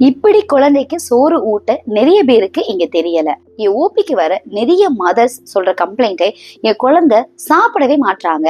இப்படி குழந்தைக்கு சோறு ஊட்ட நிறைய பேருக்கு இங்க தெரியல. என் ஓபிக்கு வர நிறைய மதர்ஸ் சொல்ற கம்ப்ளைண்ட்டே, என் குழந்தை சாப்பிடவே மாட்டாங்க,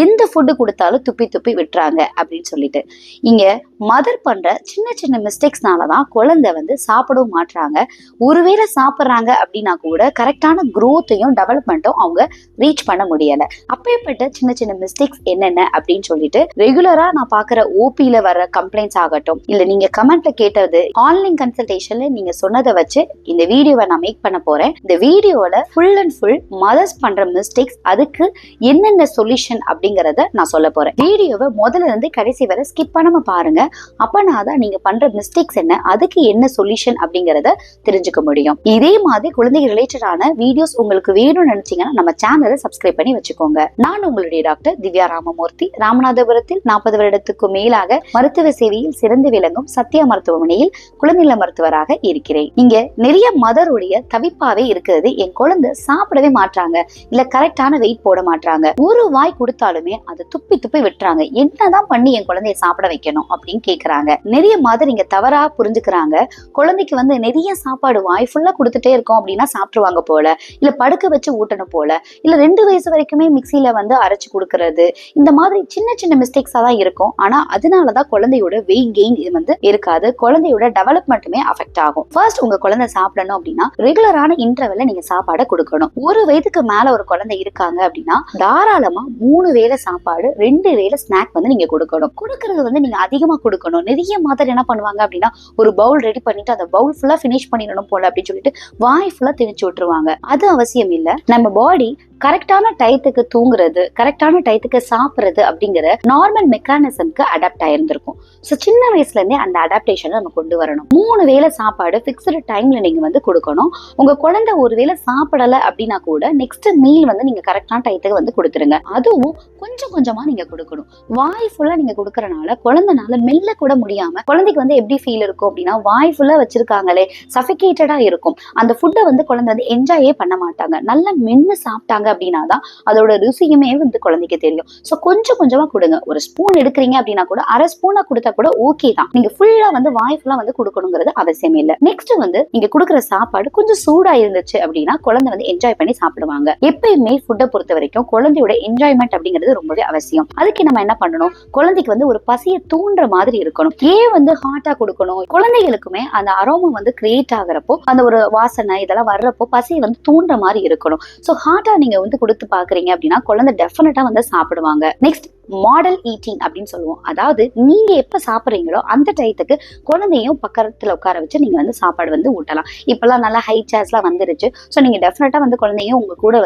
எந்த ஃபுட்டு கொடுத்தாலும் துப்பி துப்பி விட்டுறாங்க அப்படின்னு சொல்லிட்டு. இங்க மதர் பண்ற சின்ன சின்ன மிஸ்டேக்ஸ்னாலதான் குழந்தை சாப்பிடவும் மாட்டாங்க. ஒருவேளை சாப்பிட்றாங்க அப்படின்னா கூட கரெக்டான குரோத்தையும் டெவலப்மெண்ட்டும் அவங்க ரீச் பண்ண முடியல. அப்பேற்பட்ட சின்ன சின்ன மிஸ்டேக்ஸ் என்னென்ன அப்படின்னு சொல்லிட்டு ரெகுலரா நான் பாக்குற ஓபியில வர கம்ப்ளைண்ட்ஸ் ஆகட்டும், இல்ல நீங்க கமெண்ட்ல கேட்டது ஆன்லைன் கன்சல்டேஷன்ல நீங்க சொன்னதை வச்சு இந்த வீடியோவை நான் மேக் பண்ண போறேன். இந்த வீடியோல ஃபுல் அண்ட் ஃபுல் மதர்ஸ் பண்ற மிஸ்டேக்ஸ், அதுக்கு என்னென்ன சொல்யூஷன் அப்படிங்கறத நான் சொல்ல போறேன். வீடியோவை முதல்ல இருந்து கடைசி வரை ஸ்கிப் பண்ணாம பாருங்க. அப்பனாதான் நீங்க பண்ற மிஸ்டேக்ஸ் என்ன, அதுக்கு என்ன சொல்யூஷன் அப்படிங்கறத தெரிஞ்சுக்க முடியும். இதே மாதிரி குழந்தைகள் ரிலேட்டடான வீடியோஸ் உங்களுக்கு வேணும்னு நினைச்சீங்கன்னா நம்ம சேனலை சப்ஸ்கிரைப் பண்ணி வச்சுக்கோங்க. நான் உங்களுடைய டாக்டர் திவ்யா ராமமூர்த்தி, ராமநாதபுரத்தில் 40 வருடத்துக்கும் மேலாக மருத்துவ சேவையில் சிறந்து விளங்கும் சத்யா மருத்துவமனையில் குழந்தை மருத்துவராக இருக்கிறேன். இங்க நிறைய மதருடைய தவிப்பாவே இருக்கிறது, என் குழந்தை சாப்பிடவே மாட்டாங்க, இல்ல கரெக்டான வெயிட் போட மாட்டாங்க, ஒரு வாய் கொடுத்தாலுமே அதை துப்பி துப்பி விட்டுறாங்க, என்னதான் பண்ணி என் குழந்தைய சாப்பிட வைக்கணும் அப்படின்னு கேக்குறாங்க. நிறைய மதர் இங்க தவறா புரிஞ்சுக்கிறாங்க. குழந்தைக்கு நிறைய சாப்பாடு வாய் ஃபுல்லா கொடுத்துட்டே இருக்கோம் அப்படின்னா சாப்பிடுவாங்க போல, இல்ல படுக்க வச்சு ஊட்டணும் போல, இல்ல 2 வயசு வரைக்குமே மிக்சியில அரைச்சு கொடுக்கறது, இந்த மாதிரி சின்ன சின்ன மிஸ்டேக்ஸா தான் இருக்கும். ஆனா அதனாலதான் குழந்தையோட வெயிட் கெயின் இருக்காது, குழந்தையோட டெவலப்மெண்ட்டுமே அஃபெக்ட் ஆகும். ஃபர்ஸ்ட் உங்க குழந்தை சாப்பிடணும் அப்படின்னா ரெகுலரான இன்டர்வல்ல நீங்க சாப்பாடை கொடுக்கணும். ஒரு வயதுக்கு மேல ஒரு குழந்தை இருக்காங்க அப்படின்னா தாராளமா 3 வேளை சாப்பாடு, 2 வேளை ஸ்நாக் நீங்க கொடுக்கணும். கொடுக்கறது நீங்க அதிகமா கொடுக்கணும். நிறைய மதர் என்ன பண்ணுவாங்க அப்படின்னா, ஒரு பவுல் ரெடி பண்ணிட்டு அந்த பவுல் ஃபுல்லா பினிஷ் பண்ணிடணும் போல அப்படின்னு சொல்லிட்டு வாய் ஃபுல்லா திணிச்சு விட்டுருவாங்க. அது அவசியம் இல்ல. நம்ம பாடி கரெக்டான டயத்துக்கு தூங்குறது, கரெக்டான டயத்துக்கு சாப்பிடுறது அப்படிங்கிற நார்மல் மெக்கானிசம்க்கு அடாப்ட் ஆயிருந்திருக்கும். ஸோ சின்ன வயசுல இருந்தே அந்த அடாப்டேஷனை நம்ம கொண்டு வரணும். 3 வேளை சாப்பாடு பிக்ஸ்டு டைம்ல நீங்க கொடுக்கணும். உங்க குழந்தை ஒரு வேளை சாப்பிடல அப்படின்னா கூட நெக்ஸ்ட் மீல் நீங்க கரெக்டான டயத்துக்கு கொடுத்துருங்க. அதுவும் கொஞ்சம் கொஞ்சமா நீங்க கொடுக்கணும். வாய் ஃபுல்லா நீங்க கொடுக்கறனால குழந்தைனால மெல்ல கூட முடியாம, குழந்தைக்கு எப்படி ஃபீல் இருக்கும் அப்படின்னா, வாய் ஃபுல்லா வச்சிருக்காங்களே, சஃபிகேட்டடா இருக்கும். அந்த ஃபுட்டை குழந்தை என்ஜாயே பண்ண மாட்டாங்க. நல்லா மென்னு சாப்பிட்டாங்க அப்படின்னாதான் அதோட ருசியுமே குழந்தைக்கு தெரியும். சோ கொஞ்சம் கொஞ்சமா கொடுங்க. ஒரு ஸ்பூன் எடுக்கிறீங்க அப்படின்னா கூட அரை ஸ்பூனா கொடுத்தா கூட ஓகே தான். நீங்க ஃபுல்லா வாய் ஃபுல்லா கொடுக்கணுங்கிறது அவசியம் இல்ல. நெக்ஸ்ட் நீங்க கொடுக்குற சாப்பாடு கொஞ்சம் சூடா இருந்துச்சு அப்படின்னா குழந்தை என்ஜாய் பண்ணி சாப்பிடுவாங்க. எப்பயுமே ஃபுட்டை பொறுத்த வரைக்கும் குழந்தையோட என்ஜாய்மெண்ட் அப்படிங்கிறது ரொம்பவே அவசியம். அதுக்கு நம்ம என்ன பண்ணணும், குழந்தைக்கு ஒரு பசியை தூண்டுற மாதிரி இருக்கணும். ஏன் ஹாட்டா கொடுக்கணும், குழந்தைகளுக்குமே அந்த அரோமா கிரியேட் ஆகிறப்போ, அந்த ஒரு வாசனை இதெல்லாம் வர்றப்போ பசியை தூண்டுற மாதிரி இருக்கணும். சோ ஹாட்டா நீங்க கொடுத்து பாக்குறீங்க அப்படின்னா குழந்தை டெஃபினட்டா சாப்பிடுவாங்க. நெக்ஸ்ட் மாடல் ஈட்டிங் அப்படின்னு சொல்லுவோம். அதாவது நீங்க எப்ப சாப்பிடுறீங்களோ அந்த டயத்துக்கு குழந்தையும் பக்கத்துல உட்கார வச்சு நீங்க சாப்பாடு ஊட்டலாம். இப்பெல்லாம் நல்லா ஹை சேர்ஸ் எல்லாம் வந்துருச்சு. சோ நீங்க டெஃபினட்டா குழந்தையும் உங்க கூட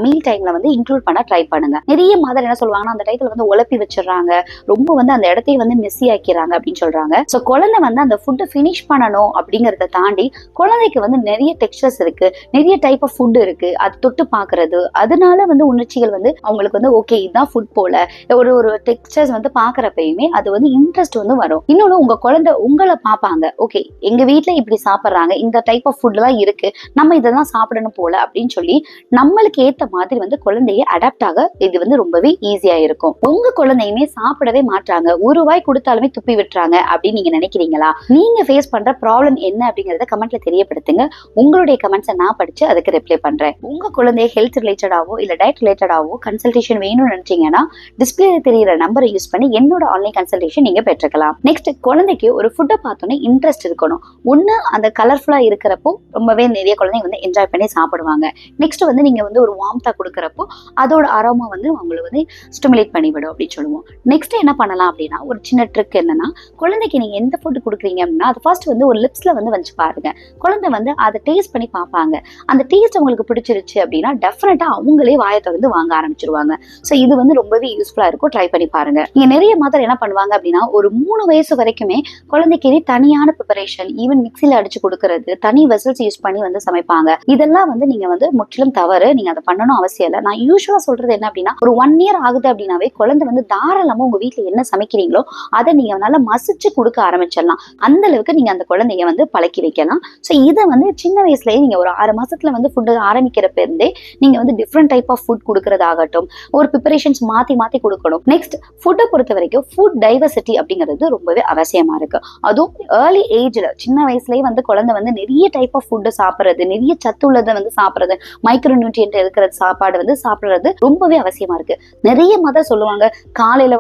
மீல் டைம்ல இன்க்ளூட் பண்ண ட்ரை பண்ணுங்க. நிறைய மாதிரி என்ன சொல்லுவாங்கன்னா, அந்த டயத்துல உழப்பி வச்சிடறாங்க, ரொம்ப அந்த இடத்தையும் மெஸ்ஸி ஆக்கிறாங்க அப்படின்னு சொல்றாங்க. சோ குழந்தை அந்த ஃபுட்டை ஃபினிஷ் பண்ணணும் அப்படிங்கறத தாண்டி குழந்தைக்கு நிறைய டெக்ஸ்சர்ஸ் இருக்கு, நிறைய டைப் ஆஃப் ஃபுட் இருக்கு, அது தொட்டு பாக்குறது, அதனால உணர்ச்சிகள் அவங்களுக்கு ஓகே இதுதான் ஃபுட் போல ஒரு டெக்ஸ்சர்ஸ் பாக்குறப்பயுமே அது இன்ட்ரெஸ்ட் வரும். இன்னொன்னு, உங்க குழந்தை உங்களை பாப்பாங்க, ஓகே எங்க வீட்டுல இப்படி சாப்பிடுறாங்க, இந்த டைப் ஆஃப் ஃபுட் எல்லாம் இருக்கு, நம்ம இதெல்லாம் சாப்பிடணும் போல அப்படின்னு சொல்லி நம்மளுக்கு ஏத்த மாதிரி குழந்தைய அடாப்ட் ஆக இது ரொம்பவே ஈஸியா இருக்கும். உங்க குழந்தையுமே சாப்பிடவே மாட்டாங்க, ஒரு வாய் கொடுத்தாலுமே துப்பி விட்டுறாங்க அப்படின்னு நீங்க நினைக்கிறீங்களா? நீங்க ஃபேஸ் பண்ற ப்ராப்ளம் என்ன அப்படிங்கறத கமெண்ட்ல தெரியப்படுத்துங்க. உங்களுடைய கமெண்ட்ஸை நான் படிச்சு அதுக்கு ரிப்ளை பண்றேன். உங்க குழந்தை ஹெல்த் ரிலேட்டடாவோ இல்ல டயட் ரிலேட்டடாவோ கன்சல்டேஷன் வேணும்னு நினைச்சீங்கன்னா டிஸ்பிளே தெரியுற நம்பரை யூஸ் பண்ணி என்னோட ஆன்லைன் கன்சல்டேஷன் நீங்க பெற்றுக்கலாம். நெக்ஸ்ட், குழந்தைக்கு ஒரு ஃபுட்டை பார்த்தோன்னே இன்ட்ரெஸ்ட் இருக்கணும். ஒண்ணு அந்த கலர்ஃபுல்லா இருக்கிறப்போ ரொம்பவே நிறைய குழந்தைங்க என்ஜாய் பண்ணி சாப்பிடுவாங்க. நெக்ஸ்ட் நீங்க ஒரு வார்ம்தா கொடுக்கறப்போ அதோட அரோமா அவங்களை ஸ்டிமுலேட் பண்ணிவிடும் அப்படின்னு சொல்லுவோம். நெக்ஸ்ட் என்ன பண்ணலாம் அப்படின்னா, ஒரு சின்ன ட்ரிக் என்னன்னா, குழந்தைக்கு நீங்க எந்த ஃபுட் கொடுக்குறீங்க அப்படின்னா அது ஃபர்ஸ்ட் ஒரு லிப்ஸ்ல வச்சு பாருங்க. குழந்தை அதை டேஸ்ட் பண்ணி பார்ப்பாங்க. அந்த டேஸ்ட் உங்களுக்கு பிடிச்சிருச்சு அப்படின்னா டெஃபினட்டா அவங்களே வாயை திறந்து வாங்க ஆரம்பிச்சிருவாங்க. ஸோ இது ரொம்பவே யூஸ்ஃபுல்லா இருக்கும். ட்ரை பண்ணி பாருங்க. நீங்க நிறைய மதர் என்ன பண்ணுவாங்க அப்படின்னா, ஒரு 3 வயசு வரைக்குமே குழந்தைக்கு தனியான ப்ரிப்பரேஷன், ஈவன் மிக்சில அடிச்சு கொடுக்கறது, தனி வெசல்ஸ் யூஸ் பண்ணி சமைப்பாங்க. இதெல்லாம் நீங்க முற்றிலும் தவறு. நீங்க அதை பண்ணணும் அவசியம் இல்லை. நான் யூஸ்வலா சொல்றது என்ன அப்படின்னா, ஒரு 1 இயர் ஆகுது அப்படின்னாவே குழந்தை தாராளமா உங்க வீட்டுல என்ன சமைக்கிறீங்களோ அதை நீங்க நல்லா மசிச்சு கொடுக்க ஆரம்பிச்சிடலாம். அந்த அளவுக்கு நீங்க அந்த குழந்தைய பழக்கி வைக்கலாம். ஸோ இதை சின்ன வயசுலயே நீங்க ஒரு 6 மாசத்துல ஃபுட் ஆரம்பிக்கிறப்ப இருந்தே நீங்க டிஃப்ரெண்ட் டைப் ஆஃப் ஃபுட் கொடுக்கறதாகட்டும், ஒரு ப்ரிப்பரேஷன்ஸ் மாத்தி மாத்தி கொடுக்கணும் கொடுக்கணும். நெக்ஸ்ட் ஃபுட்டை பொறுத்த வரைக்கும் ஃபுட் டைவர்சிட்டி அப்படிங்கிறது ரொம்பவே அவசியமா இருக்கு. அதுவும் ஏர்லி ஏஜ்ல சின்ன வயசுலயே குழந்தை நிறைய டைப் ஆஃப் ஃபுட்டு சாப்பிடுறது, நிறைய சத்து உள்ளதை சாப்பிடுறது, மைக்ரோ நியூட்ரியன்ட் இருக்கிற சாப்பாடு சாப்பிடுறது ரொம்பவே அவசியமா இருக்கு. நிறைய மதர் சொல்லுவாங்க, காலையில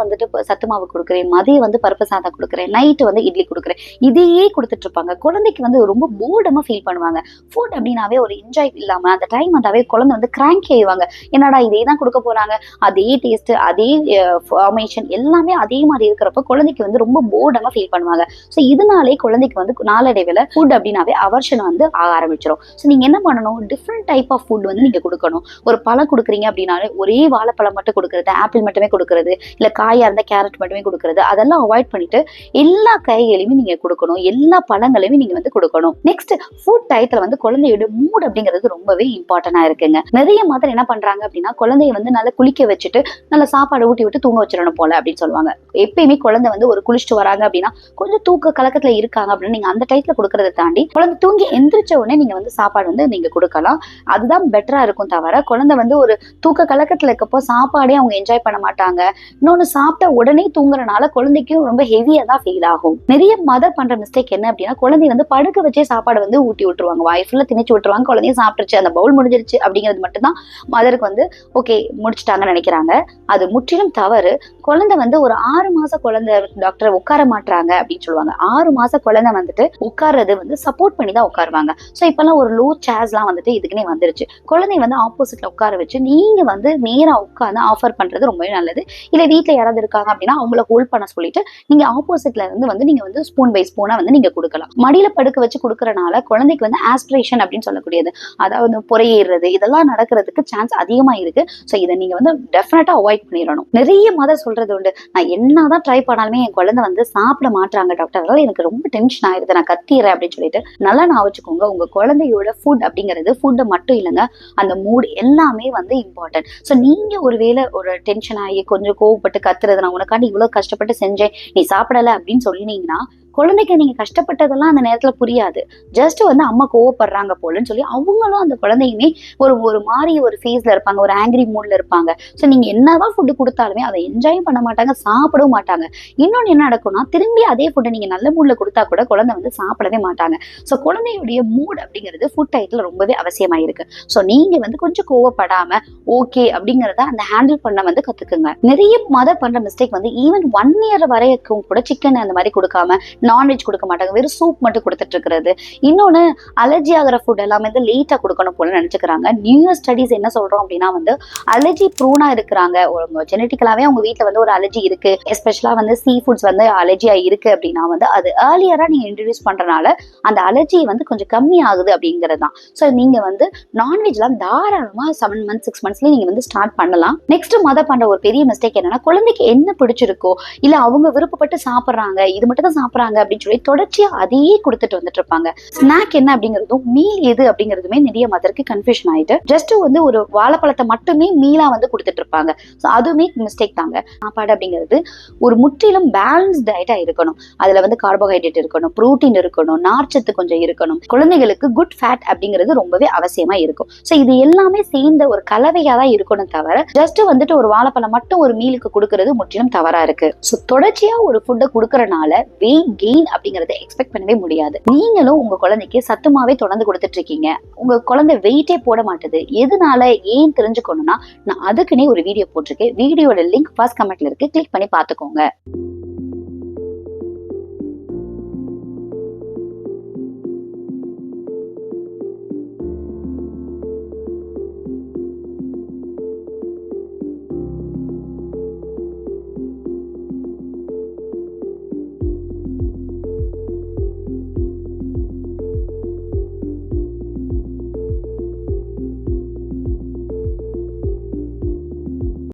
சத்து மாவு கொடுக்குறேன், மதியம் பருப்பு சாதம் கொடுக்குறேன், நைட்டு இட்லி கொடுக்குறேன், இதையே கொடுத்துட்டு இருப்பாங்க. குழந்தைக்கு ரொம்ப போர்டமா ஃபீல் பண்ணுவாங்க. ஃபுட் அப்படின்னாவே ஒரு என்ஜாய் இல்லாம அந்த டைம் வந்தாவே குழந்தை கிராங்கி ஆயிடுவாங்க. என்னடா இதே தான் கொடுக்க போறாங்க, அதே டேஸ்ட், அதே ஃபார்மேஷன் எல்லாமே அதே மாதிரி இருக்கிறப்ப குழந்தைக்கு ரொம்ப போர்டமா ஃபீல் பண்ணுவாங்க. ஸோ இதனாலே குழந்தைக்கு நாளடைவில் ஃபுட் அப்படின்னாவே அவர்ஷன் ஆக ஆரம்பிச்சிடும். ஸோ நீங்க என்ன பண்ணணும், டிஃப்ரெண்ட் டைப் ஆஃப் ஃபுட் நீங்க கொடுக்கணும். ஒரு பழம் கொடுக்குறீங்க அப்படின்னாலே ஒரே வாழைப்பழம் மட்டும் கொடுக்கறது, ஆப்பிள் மட்டுமே கொடுக்கறது, இல்ல காயா இருந்தா கேரட் மட்டுமே கொடுக்கறது, அதெல்லாம் அவாய்ட் பண்ணிட்டு எல்லா காய்களையுமே நீங்க கொடுக்கணும், எல்லா பழங்களையுமே நீங்க கொடுக்கணும். நெக்ஸ்ட் ஃபுட் டயத்துல குழந்தையோட மூட் அப்படிங்கிறது ரொம்பவே இம்பார்ட்டன்டா இருக்குங்க. நிறைய மாதிரி என்ன பண்றாங்க அப்படின்னா, குழந்தைய நல்லா குளிக்க வச்சுட்டு நல்ல சாப்பாடு ஊட்டி விட்டு தூங்க வச்சிடணும் போல அப்படின்னு சொல்லுவாங்க. எப்பயுமே குழந்தை ஒரு குளிச்சுட்டு வராங்க அப்படின்னா கொஞ்சம் தூக்க கலக்கத்துல இருக்காங்க அப்படின்னு நீங்க அந்த டைத்துல கொடுக்கறத தாண்டி குழந்தை தூங்கி எந்திரிச்ச உடனே நீங்க சாப்பாடு நீங்க கொடுக்கலாம். அதுதான் பெட்டரா இருக்கும். தவிர குழந்தை ஒரு தூக்க கலக்கத்துல இருக்கப்போ சாப்பாடே அவங்க என்ஜாய் பண்ண மாட்டாங்க. இன்னொன்னு, சாப்பிட்ட உடனே தூங்குறனால குழந்தைக்கும் ரொம்ப ஹெவியா தான் ஃபீல் ஆகும். நிறைய மதர் பண்ற மிஸ்டேக் என்ன அப்படின்னா, குழந்தை படுக்க வச்சே சாப்பாடு ஊட்டி விட்டுருவாங்க, வாய் ஃபுல்லா திணிச்சு விட்டுருவாங்க. குழந்தைய சாப்பிட்டுருச்சு, அந்த பவுல் முடிஞ்சிருச்சு அப்படிங்கிறது மட்டும்தான் மதருக்கு ஓகே முடிச்சுட்டாங்கன்னு நினைக்கிறாங்க. அது முற்றிலும் தவறு. குழந்தை ஒரு 6 மாச குழந்தை டாக்டர் உட்கார மாட்டாங்க அப்படின்னு சொல்லுவாங்க. 6 மாச குழந்தை உட்கார்றது சப்போர்ட் பண்ணி தான் உட்காருவாங்க. ஸோ இப்பெல்லாம் ஒரு லோ சேர்ஸ்லாம் இதுக்குன்னே வந்துருச்சு. குழந்தை ஆப்போசிட்ல உட்கார வச்சு நீங்க நேரா உட்காந்து ஆஃபர் பண்றது ரொம்பவே நல்லது. இல்ல வீட்டுல யாராவது இருக்காங்க அப்படின்னா அவங்கள ஹோல்ட் பண்ண சொல்லிட்டு நீங்க ஆப்போசிட்ல இருந்து நீங்க ஸ்பூன் பை ஸ்பூனா நீங்க கொடுக்கலாம். மடியில படுக்க வச்சு கொடுக்கறனால குழந்தைக்கு ஆஸ்பிரேஷன் அப்படின்னு சொல்லக்கூடியது, அதாவது புறையேறது, இதெல்லாம் நடக்கிறதுக்கு சான்ஸ் அதிகமா இருக்கு. ஸோ இதை நீங்க டெஃபினட்டா அவாய்ட் பண்ணிடணும். நிறைய மதர் சொல்றது உண்டு, நான் என்னதான் ட்ரை பண்ணாலுமே என் குழந்தை சாப்பிட மாட்டாங்க டாக்டர், அதனால எனக்கு ரொம்ப டென்ஷன் ஆயிருது, நான் கத்திடுறேன் அப்படின்னு சொல்லிட்டு நல்லா நான் வச்சுக்கோங்க. உங்க குழந்தையோட ஃபுட் அப்படிங்கிறது ஃபுட்டை மட்டும் இல்லைங்க, அந்த மூட் எல்லாமே இம்பார்ட்டன்ட். ஸோ நீங்க ஒருவேளை ஒரு டென்ஷன் ஆகி கொஞ்சம் கோவப்பட்டு கத்துறது, நான் உனக்காண்டி இவ்வளவு கஷ்டப்பட்டு செஞ்சேன் நீ சாப்பிடல அப்படின்னு சொன்னீங்கன்னா குழந்தைக்கு நீங்க கஷ்டப்பட்டதெல்லாம் அந்த நேரத்துல புரியாது. ஜஸ்ட் அம்மா கோவப்படுறாங்க போலன்னு சொல்லி அவங்களும் அந்த குழந்தையுமே ஒரு மாதிரி ஒரு ஃபேஸ்ல இருப்பாங்க, ஒரு ஆங்கிரி மூட்ல இருப்பாங்க. ஸோ நீங்க என்னதான் ஃபுட்டு கொடுத்தாலுமே அதை என்ஜாயும் பண்ண மாட்டாங்க, சாப்பிடவும் மாட்டாங்க. இன்னொன்னு என்ன நடக்கும்னா, திரும்பி அதே ஃபுட்டை நீங்க நல்ல மூட்ல கொடுத்தா கூட குழந்தை சாப்பிடவே மாட்டாங்க. ஸோ குழந்தையுடைய மூட் அப்படிங்கிறது ஃபுட் டயத்துல ரொம்பவே அவசியமா இருக்கு. ஸோ நீங்க கொஞ்சம் கோவப்படாம ஓகே அப்படிங்கிறத அந்த ஹேண்டில் பண்ண கத்துக்குங்க. நிறைய மதர் பண்ற மிஸ்டேக் ஈவன் 1 இயர் வரைக்கும் கூட சிக்கன் அந்த மாதிரி கொடுக்காம நான்வெஜ் கொடுக்க மாட்டாங்க, வெறும் சூப் மட்டும் கொடுத்துட்டு இருக்கிறது. இன்னொன்னு, அலர்ஜி ஆகிற ஃபுட் எல்லாமே லேட்டா கொடுக்கணும் போல நினைச்சுக்கிறாங்க. நியூ ஸ்டடிஸ் என்ன சொல்றோம் அப்படின்னா, அலர்ஜி ப்ரூனா இருக்கிறாங்க, ஜெனட்டிக்கலாவே அவங்க வீட்டுல ஒரு அலர்ஜி இருக்கு, எஸ்பெஷலா சீ ஃபுட்ஸ் அலர்ஜியா இருக்கு அப்படின்னா அது ஏர்லியரா நீங்க இன்ட்ரடியூஸ் பண்றதுனால அந்த அலர்ஜி கொஞ்சம் கம்மி ஆகுது அப்படிங்கிறது தான். ஸோ நீங்க நான்வெஜ்லாம் தாராளமா 7 months 6 monthsலயே நீங்க ஸ்டார்ட் பண்ணலாம். நெக்ஸ்ட் மதர் பண்ற ஒரு பெரிய மிஸ்டேக் என்னன்னா, குழந்தைக்கு என்ன பிடிச்சிருக்கோ இல்ல அவங்க விருப்பப்பட்டு சாப்பிடுறாங்க, இது மட்டும் தான் சாப்பிடுறாங்க அப்படின்னு சொல்லி தொடர்ச்சியா அதையே கொடுத்துட்டு வந்துட்டு இருப்பாங்க. ஸ்நாக் என்ன அப்படிங்கிறதும் மீல் எது அப்படிங்கிறதுமே நிறைய மதருக்கு கன்ஃபியூஷன் ஆயிட்டு ஜஸ்ட் ஒரு வாழைப்பழத்தை மட்டுமே மீலா கொடுத்துட்டு இருப்பாங்க. ஸோ அதுவுமே மிஸ்டேக் தாங்க. சாப்பாடு அப்படிங்கிறது ஒரு முற்றிலும் பேலன்ஸ் டயட்டா இருக்கணும். அதுல கார்போஹைட்ரேட் இருக்கணும், புரோட்டீன் இருக்கணும், நார்ச்சத்து கொஞ்சம் இருக்கணும். குழந்தைகளுக்கு குட் ஃபேட் அப்படிங்கிறது ரொம்பவே அவசியமா இருக்கும். ஸோ இது எல்லாமே சேர்ந்த ஒரு கலவையா தான் இருக்கணும். தவிர ஜஸ்ட் ஒரு வாழைப்பழம் மட்டும் ஒரு மீலுக்கு கொடுக்கறது முற்றிலும் தவறா இருக்கு. ஸோ தொடர்ச்சியா ஒரு ஃபுட்டை கொடுக்கறனால வெயிட் கெயின் அப்படிங்கறத எக்ஸ்பெக்ட் பண்ணவே முடியாது. நீங்களும் உங்க குழந்தைக்கு சத்துமாவே தொடர்ந்து கொடுத்துட்டு இருக்கீங்க, உங்க குழந்தை வெயிட்டே போட மாட்டேது, எதனால ஏன் தெரிஞ்சுக்கணும்னா நான் அதுக்குன்னே ஒரு வீடியோ போட்டிருக்கேன். வீடியோட லிங்க் ஃபர்ஸ்ட் கமெண்ட்ல இருக்கு, கிளிக் பண்ணி பாத்துக்கோங்க.